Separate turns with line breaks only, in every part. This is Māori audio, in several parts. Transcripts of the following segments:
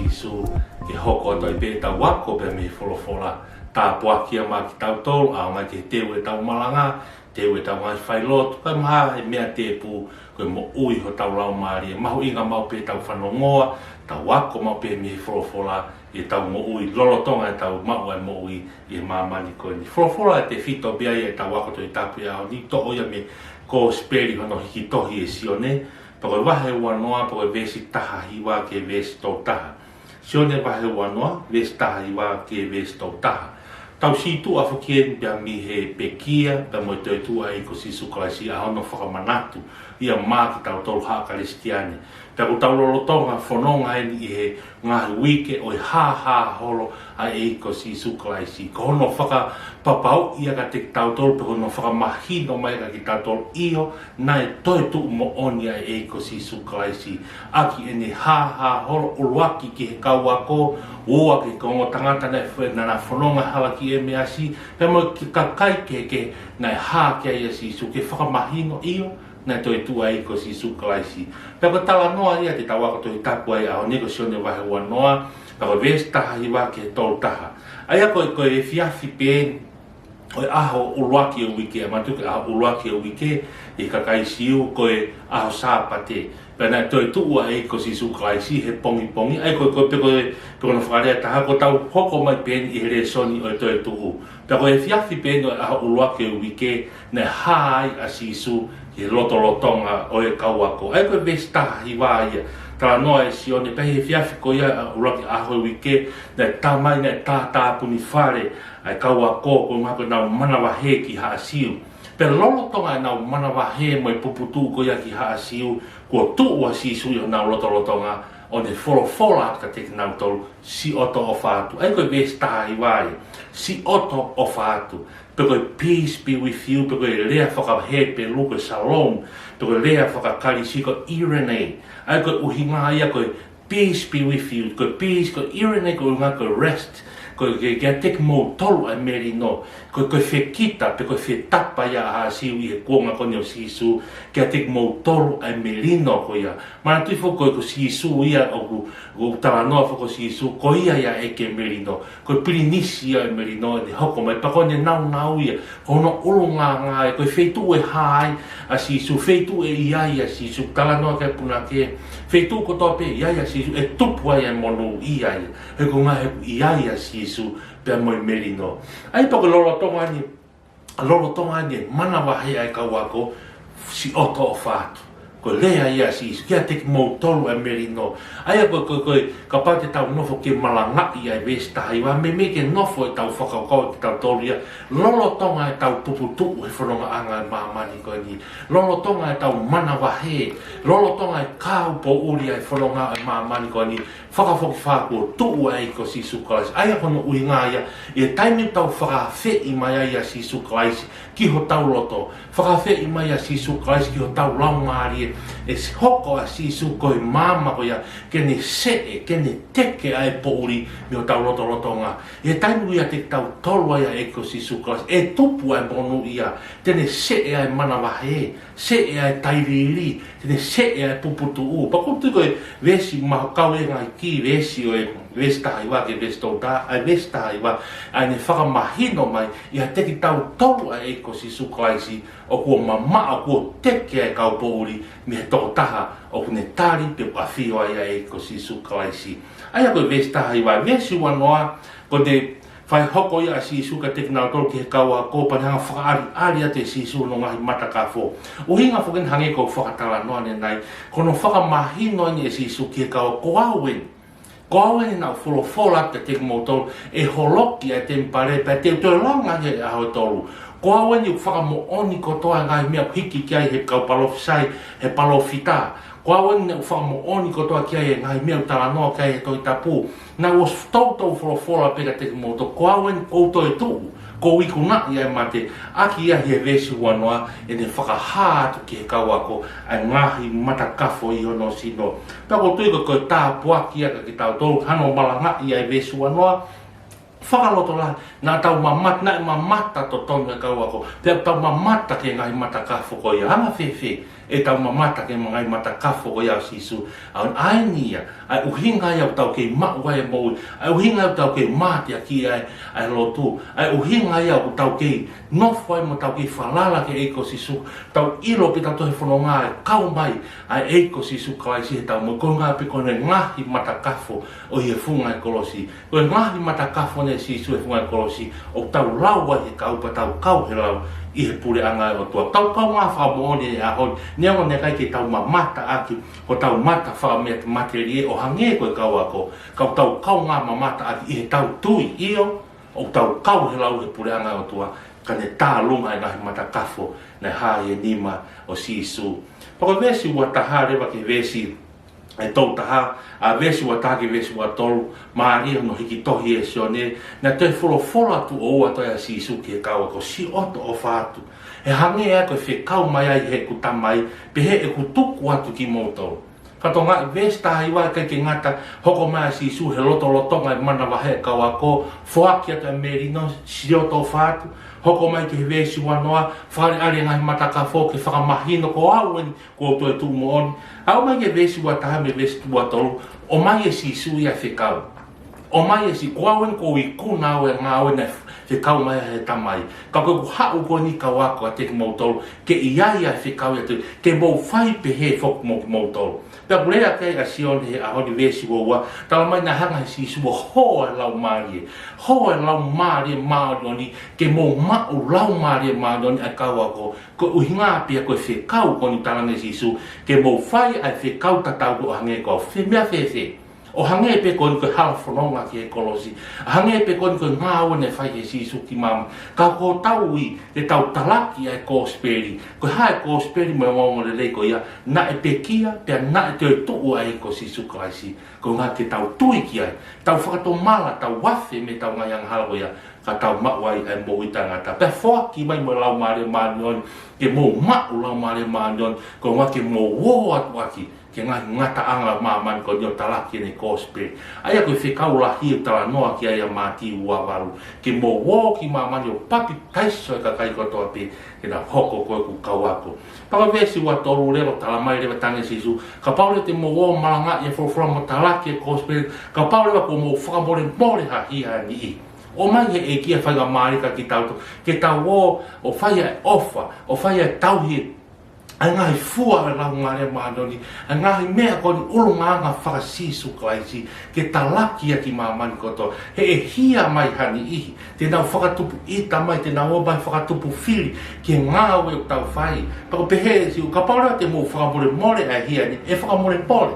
sisu ke hoko to pe ta wako pe me folofola ta poakia ma ki tau tol a nga te te we tau malanga te we tau mai failot ka ma e mea te pu ko mo ui ho tau lau mari ma ho inga mau pe tau whanongoa ta wako mau pe me folofola e tau mo ui lolotonga e tau mau e mo ui e mamani ko ni folofola te fito bia e tau wako to i tapu ia ni to oia me ko speri hono hiki tohi e sione pako wahe wanoa pako vesi taha hiwa ke vesi tau taha sione wahe wanoa vesi taha hiwa ke vesi tau taha tau si tu a whakien pia mi he pekia pia mo te tu a iko si sukalasi a hono whakamanatu ia maa ki tau tolu haa karistiane pia ko tau lolotonga whanonga e ni he ngahi wike o i ha holo a iko si sukalasi ko hono whaka papau ia ka te tau tolu pe hono whakamahino mai ka ki tau tolu iyo nai toi tu mo oni a iko si sukalasi aki e ni ha holo uluaki ki he kauako ua ki kongo tangata na whanonga hawa ki e me asi pe mo ki kakai ke nai ha ki a ia si su ke whakamahino iyo na toi tu ai ko si su klaisi pe ko tala noa ia te tawa ko toi tapu ai a ne ko sione wahe ua noa pa ko vesta hiwa ke tol taha ai ko e fiafi pe o aho uluaki o wike matu ke aho uluaki o wike e kakai siu ko e aho sapate pe na toi tu ai ko si su klaisi he pongi ai ko pe ko no fare taha ko tau hoko mai pen i re soni o toi tu pe ko e fiafi pe no aho uluaki o wike na hai a si su e lotonga o e kauako. Ai koe vesta hiwa ia. Tala noa e sione pehe fiafi ko ia uraki aho wike na tamai na tā puni whare ai kauako ko ngako nau manawa he ki haa siu. Pero lolotonga e nau manawa he mo e puputu ko ia ki haa siu ko tua sisu i nau lotolotonga o ne folofola ka te nau tolu si oto o whātu. Ai koe vesta hiwa ia. Si oto o whātu. Peko peace be with you, peko lea whakahe pe luko shalom, peko lea whakakari si ko Irene. Ai ko uhinga ia ko peace be with you, ko peace, ko Irene, ko unga ko rest, ko kia tek mo tolu a meri no, ko whekita, peko whetapa ia a siu i he kuonga ko nio sisu, kia tek mo tolu a meri no ko ia. Mana tui foko ko sisu ia o tala noa foko sisu, ko ia eke meri no, ko pirinisi ia e meri no, e hoko mai, pako ne nau ia, ko no ulu ngā ko whetu e hai a sisu, whetu e iai a sisu, tala noa kia puna ke, whetu ko tope iai a sisu, e tupu ai e monu iai, he ko ngā he iai a sisu, pia moi meri no. Ai pako lolotonga ni, mana wahe ai kauako, si oto o whātu. Ko lea ia sisu, kia teki mou tolu e meri no. Aia ka pate tau nofo ke malangaki ai vesta haiwa, me ke nofo e tau whakakau ki tau tolu ia, lolotonga e tau puputu he whanonga anga e maamani ko ni, lolotonga e tau mana wahe, lolotonga e kau po uri ai whanonga e maamani ko ni, whakafoki whakua tuu ai ko sisu kalasi. Aia kono ui ngā ia, e taimi tau whakawhi i mai ai a sisu kalasi, ki ho tau loto, whakawhi i mai a sisu kalasi, ki ho tau laungari e hoko a sisu ko i mama ko ia, kene see, kene teke ai pouri mi o tau loto ngā. E taimi ia te tau tolu ai a eko sisu kalasi, e tupu ai monu ia, tene see ai manawahe, see ai tairiri, tene see ai puputu u. Pakutu koe vesi maho kau e ngai ki vesi o e vesta haiwa ke vesto da, ai vesta haiwa, ai ne whakamahino mai, ia teki tau tolu ai eko sisu kalasi, o kua mama o kua teke ai kau pouri, mi he toko taha o kune tari pe whawhio ai ai ko sisu kalaisi. Ai a koe vesta haiwa, vesi wanoa, ko te whai hoko ia a sisu ka teki nao tolu ki he kaua kōpani hanga whakaari a te sisu no ngahi mataka fō. O hinga whakin hange ko whakatala noa ne nai, kono whakamahino ni e sisu ki he kaua koawen. Koawen e nao wholofola te teki mo tolu, e holoki a te mpare, pa te utoi longa he a hoi tolu. Ko awen i whakamo oni ko toa ngai mea hiki ki ai he kau palofisai, he palofita. Ko awen i whakamo oni ko toa ki ai he ngai mea utala noa ki ai he toi tapu. Nā was tautou wholofola peka te kumoto, ko awen kouto e tuu. Ko iku na i ai mate, aki ia he vesi wanoa, e ne whakahātu ki he kauako, ai ngahi matakafo i ono sino. Pako tui ko tā puaki aka ki tau tolu, hano malanga i ai vesi wanoa, whakaloto la, nā tau mamata, nā mamata to tonu e kauako, pia tau mamata ke ngahi matakafo ko ia, hanga whewhe, e tau mamata ke mangai mata kafo o ia sisu au ai nia ai uhinga ia tau ke mau ai mo ai uhinga tau ke mate aki ai lotu ai uhinga ia tau ke no foi mo tau ke falala ke eko sisu tau ilo pe tau he fononga kau mai ai eko sisu kai si tau mo konga pe kone ngahi mata kafo o ia funga kolosi ko ngahi mata kafo ne sisu e funga kolosi o tau lawa he kau pa tau kau he lau i he pule anga o tua tau kau ngā whamoone e ahon nea o ne kai ke tau mamata aki ko tau mata wha mea te materie o hange koe kau ako tau kau ngā mamata aki i he tau tui io o tau kau he lau he pule anga o tua ka ne tā lunga e ngahi mata kafo ne hae nima o sisu pako vesi ua taha rewa ke vesi e tau taha a vesi ua taha ke vesi ua tolu maaria no hiki tohi e sione na te wholo atu o ua toia sisu ki e kau ako si oto o whaatu e hange ea koe whe kau mai ai he ku tamai pe he e ku tuku atu ki moutou kato ngā vesi taha iwa kai ke ngata hoko mai sisu he loto ngai mana wahe kau ako whoaki atu e merino si oto o whaatu hoko mai ke vesi wanoa whare ari ngai mataka fo ke whakamahino ko auen ko to e tu moon au mai ke vesi wa taha me vesi tu atolu o mai e sisu ia whekau o mai e si ko auen ko i kuna au e ngā auen e whekau mai he tamai ka koe ku hau ko ni ka wako a teki mautolu ke iai a whekau ia tu ke mou whai pe he whok mautolu pia kulea kei a sione he ahoni vesi wa tala mai na hanga he sisu wa hoa lau marie hoa lau marie maadoni ke mou mau lau marie maadoni a kau ako ko uhinga pia koe whekau ko ni talanga sisu ke mou whai a whekau tatau ko hange ko whemea whewhe o hange pe ko ni koe hala whanonga ki e kolosi hange pe ko ni koe ngā wane whai he sisu ki mama ka ko tau i te tau talaki ai kōsperi ko hae kōsperi mo maunga le leiko ia na e pe kia pe na e te tuu ai ko sisu klaisi ko ngā te tau tui ki ai tau whakato mala tau wafe me tau ngai ang halo ia ka tau mawai ai mo i tangata pe whoaki mai mo lau maare maanion ke mo mau lau maare maanion ko ngā ke mo wo atu aki ke ngata anga maman ko nio talaki ne kospe ai ko whekau lahi tala noa ki ai mati ua waru ke mo wo ki maman yo papi taiso e ka kai kotoa pe ke na hoko koe ku kawako paka vesi ua toru lero tala mai rewa tange sisu ka paule te mo wo malanga e fofra mo talaki e kospe ka paule wa ko mo whakamore more ha hia ni i o mai e kia whaiga marika ki tauto ke tau o whaia ofa o whaia tauhi ai ngai fua e lau ngare maadoni ai ngai mea koni ulu nganga whakasisu klaisi ke talaki aki mamani koto he e hia mai hani ihi te nau whakatupu ita mai te nau obai whakatupu whiri ke ngāwe o tau whai pako pehe si u kapaura te mo whakamore more ai hia ni e whakamore pole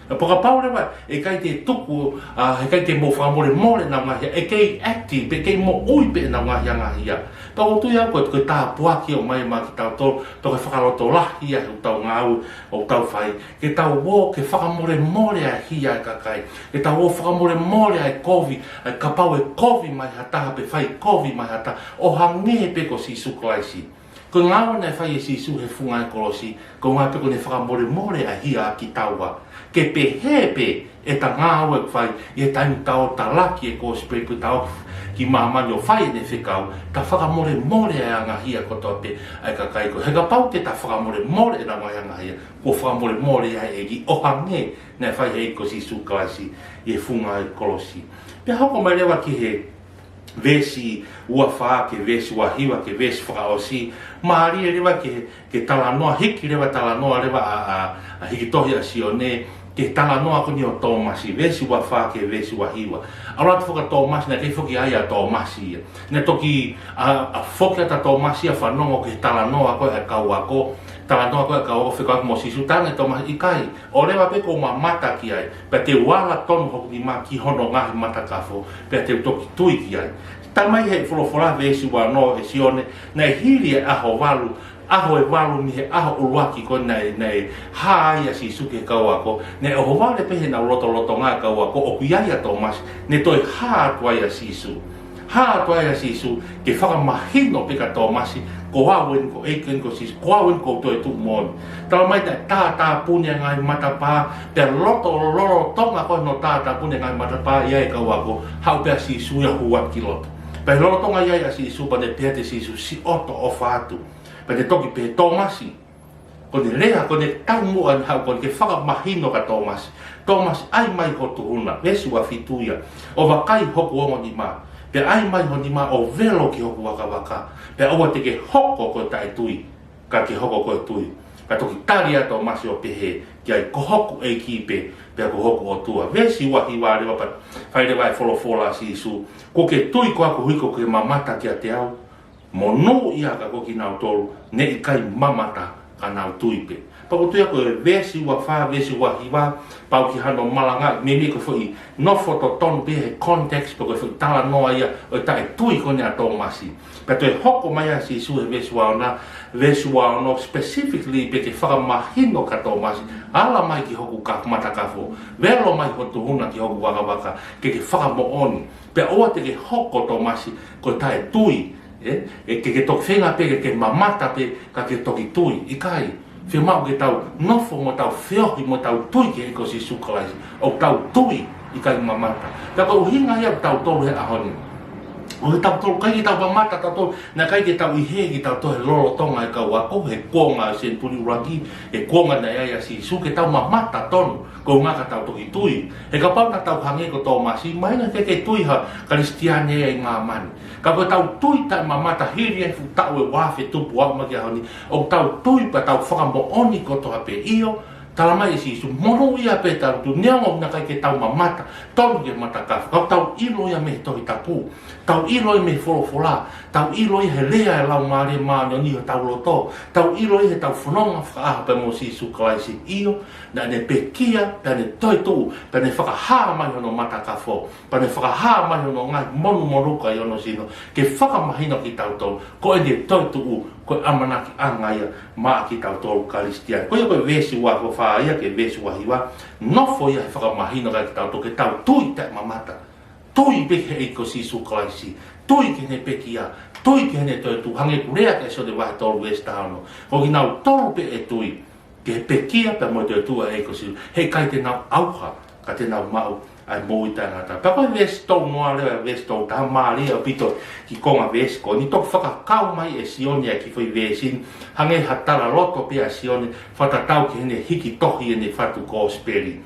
paka paure wa e kai te tuku e kai te mo whakamore more na ngahia e kai active pe kai mo ui pe na ngahia ngahia pako tui au koe tā puaki o mai ma ki tau tō to ke whakaroto lahi a o tau ngau o tau whai ke tau wō ke whakamore more a hia e kakai ke tau wō whakamore more a kovi a kapau e kovi mai hata pe whai kovi mai hata o hange pe ko si suklaisi ko ngau ne whai e si su he funga e kolosi ko ngā pe ko ne whakamore more a hia ki taua ke pe hepe e ta ngāu e whai e tainu tau talaki e ko spreipu tau ki mamani o whai ne whekau ta whakamore more e anga hia kotoa pe ai ka kaiko he ka pau te ta whakamore more e rangai anga hia ko whakamore more e ai egi o hange ne whai hei ko si sukaisi e funga e kolosi pe hoko mai rewa ki he vesi ua wha ke vesi ua hiwa ke vesi whakaosi maari e rewa ke talanoa hiki rewa talanoa rewa a hiki tohi a sione ke tala noa ko ni o Tomasi vesi wa fa ke vesi wa hiwa ala tu foka Tomasi na ke foki ai a Tomasi ne toki a foki ata Tomasi a fa no ke tala noa ko e kaua ko tala noa ko e kaua fika mo si sutane Tomasi ikai o lewa pe ko mata ki ai pe te wala ton ho ni ma ki hono nga mata kafo pe te toki tui ki ai tamai he folo vesi wa no e sione na hiri a ho walu aho e walu ni he aho uruaki ko nei haia si suke kauako ne o wale pehe na loto ngā kauako o kuiaia Tomas ne toi haa tuaia sisu ke whakamahino pika Tomasi ko wawen ko eiken ko sisu ko wawen ko toi tu mon tala mai tā punia ngai matapa te loto tonga ko no tā punia ngai matapa ia e kauako hau pia sisu ya huat kilot pe loto tonga ia sisu pa ne pia te sisu si oto o fatu pe te toki pe Tomasi ko ne lea ko ne tamu an ha ko ke whaka mahino ka Thomas ai mai ho tuhuna vesi wa fituia o wakai hoku o ni ma pe ai mai ho ni ma o velo ki hoku waka pe o te ke hoko ko tai tui ka ke hoko ko tui ka toki taria Thomas o pehe ki ai ko hoku e ki pe ko hoku o tua vesi wa hi wa le wa fai le vai fola si su ko ke tui ko aku hiko ke mamata ki te au mo no ia ka ko ki na tolu ne i kai mamata ka na tui pe pa ko tuia ko vesi wa fa vesi wa hiwa pa ki hano malanga me ko foi no foto ton be context ko foi tala no ia o tai tui ko ne Thomasi pa to hoko mai si su vesi wa no specifically pe ke fa mahino ka Thomasi ala mai ki hoku ka mata ka fo velo mai ko tuhuna ki hoku waka ke fa mo on pe o te ke hoko Thomasi ko tai tui ke tok fenga pe ke mamata pe ka ke toki tui i kai fe mau ke tau nofo mo tau feo mo tau tui ke ko si sukalai o tau tui i kai mamata ka ko hinga ia tau tolu he ahoni o tau tolu kai tau mamata tau na kai ke tau i he ki tau to he lolo tonga e ka wa ko he konga sen tuli ragi e konga na ia si su ke tau mamata ton ko nga ka tau toki tui e ka pau na tau hange ko Thomasi mai na ke tui ha kristiane e ngaman ka ko tau tui ta mamata hiri e fu tau e wafe tupu wa ma ki ahoni o tau tui pa tau whaka mo oni ko to hape iyo talama e si su mono ia pe tau tu neongo na kai ke tau mamata tonu ke mata ka tau ilo ia me tohi tapu tau ilo me fola tau ilo he lea e lau maare maano ni tau loto tau ilo he tau whanonga whaka pe mo si su kalai si iyo na ne pe kia pe ne toi tu pe ne whaka haa mai hono mata ka fo pe ne whaka haa mai hono ngai monu moruka i ono sino ke whaka mahino ki tau tau ko e ne toi tu ko amanaki angaia ma ki tau tolu kalistian ko ko vesi wa ko fa ia ke vesi wa hiwa no fo ia whaka mahino ka ki tau to ke tau tui te mamata tui be he ko si su klaisi tui ke ne pekia tui ke ne toi tu hange kurea ke so de wa tolu westano ko ki nau tolu pe e tui ke pekia pe mo te tu e ko si he kai te nau auha ka te nau mau ai moi tangata pa ko vesto no ale vesto ta mali o pito ki konga vesko ni tok faka kau mai e sioni ki foi vesin hange hatala loto pe sioni fata tau ki ne hiki tohi ne fatu ko speri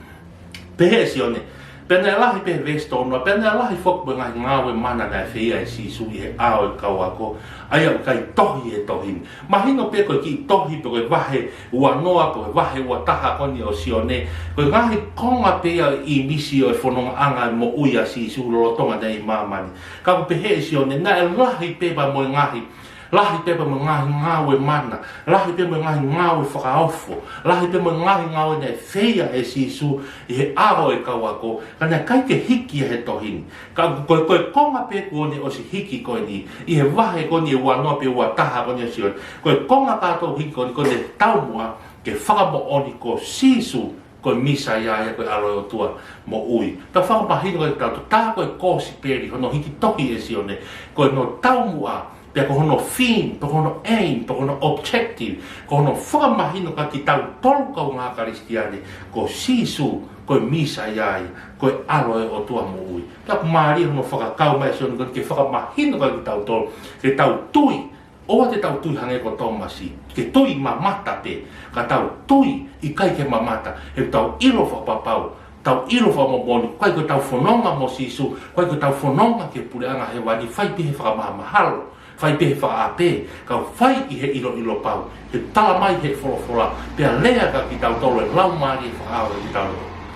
pe sioni pena lahi pe vesto no pena lahi fok benga ngawe mana na fia si su e ao kawako ai kai tohi e tohi mahino pe ko ki tohi pe ko vahe ua noa ko vahe ua taha ko ni o sione ko ngahi konga pe i misi o fonong anga mo uia si su lo tonga dai mamani ka pe he sione na lahi pe ba mo ngahi lahi pe mo ngahi ngawe mana lahi pe mo ngahi ngawe whakaofo lahi pe mo ngahi ngawe ne feia e si su e ao e kawako kana kai ke hiki he tohini ka ko konga pe ko ni o si hiki ko ni i he wahe ko ni wa no pe wa taha ko ni si ko konga ka to hiki ko ni tau mua ke whakamo oni ko sisu ko misa ia ko alo tua mo ui ta whakapahino ko tau ta ko si peri hono hiki tohi e si one ko no tau mua pe ko hono fin, pe hono aim, pe hono objective, ko hono whakamahino ka ki tau tolu kau ngā karistiane, ko sisu, ko misa iai, ko aloe o tua mo ui. Ka maari hono whakakau mai sioni, ko ke whakamahino ka ki tau tolu, ke tau tui, oa te tau tui hange ko Thomasi, ke tui mamata pe, ka tau tui i kai ke mamata, he tau ilo whakapapau, tau ilo whamomoni, kai ko tau whanonga mo sisu, kai ko tau whanonga ke pureanga he wani, whai pihe whakamahalo, fai pe fa ape ka fai i he ilo pau he tala mai he fola pe lea ka ki tau tolo lau mari fa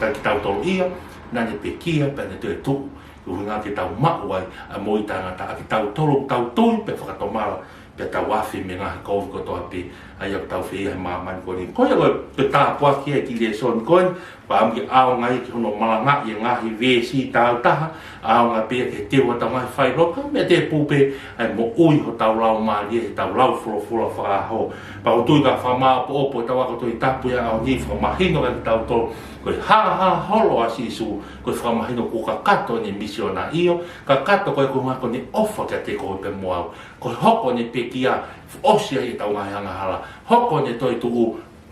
ki tau tolo ia na ne pe kia pe ne te tu nga ki tau ma wai a moi tanga ta ki tau tolo tau tu pe fa tomala pe tau wafi me nga ko to ape ai tau fe ai man ko ni ko ya ke ta po ki le son ko pa am ki ao ngai ki no malanga ye nga hi ve si tau ta ao nga pe ke te wa ta mai fai ro ka me te pupe ai mo ui ho tau lau ma ye tau lau flo fa ho pa o tu ka fa ma po ta wa ko to ta pu ya au ni fa ma hino ka tau to ko ha holo asi su ko fa ma hino ko ka kato ni misiona io ka kato ko ma ko ni ofo ka te ko pe mo ko hoko ni pe kia osia i tau ngai hanga hala hoko ni toi tu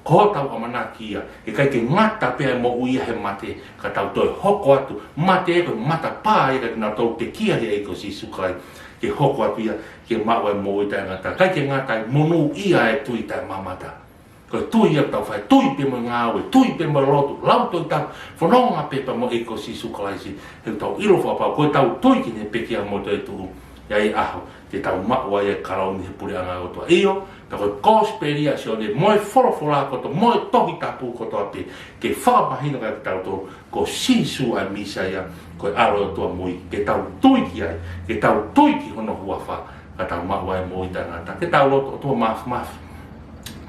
ko tau amanakia e kai ke ngata pe mo uia he mate ka tau toi hoko atu mate ko mata pa e ka na tau te kia he ko si sukai ke hoko atu ia ke mawa mo i ta ngata kai ke ngata monu ia e tu i ta mamata ko tui ia tau fai tui pe mo ngawe tui pe mo lotu lau toi tau fononga pe pa mo eko sisu kalaisi he tau ilo fa pa ko tau tui ki ne pe kia mo te tu ya i aho te tau maua ia karau ni he puri anga o tua iyo ta ko kosperia se o ne moe fora ko to moe tohi tapu ko to ape ke whakapahino ka tau to ko sisu a misa ia ko aro tua mui ke tau tui ki ai ke tau tui ki hono hua wha ka tau maua e mo i tangata ke tau loto tua maf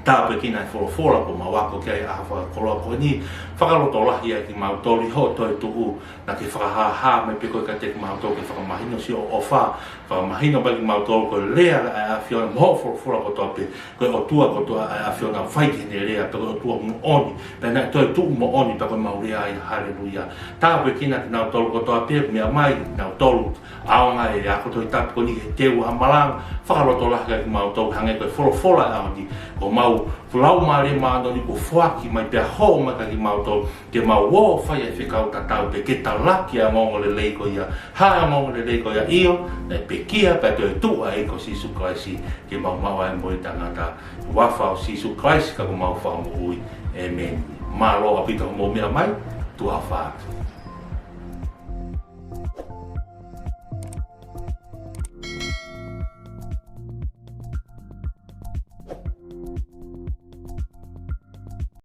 tāpe ki nai whora ko mawako ki ai ahawa koloa ko ni whakaloto lahi ai ki mautori ho toi tuku na ki whakahaha me peko ka te ki mautori ki whakamahino si o wha whakamahino pa ki mautori ko lea ai awhiona moho whora ko tope ko o tua ko tua ai awhiona whaiki ne lea peko o tua mo oni pe nai toi tu mo oni pa ko maurea ai haleluia tāpe ki nai ki mautori ko tope mea mai mautori aonga e ako toi tape ko ni ke teu hamalang whakaloto lahi ai ki mautori hange ko whora aoni ko mau fulau mare mano ni ko fuaki mai pe ho ma ka ki mauto ke mau wo fai e fikau tatau pe ke talaki a mongo le leiko ia ha mongo le leiko ia io na pe kia pe to tu a eko si su klaisi ke mau mau ai moi tangata wa fa si su klaisi ka mau fa mo ui amen ma lo apito mo mira mai tu a fa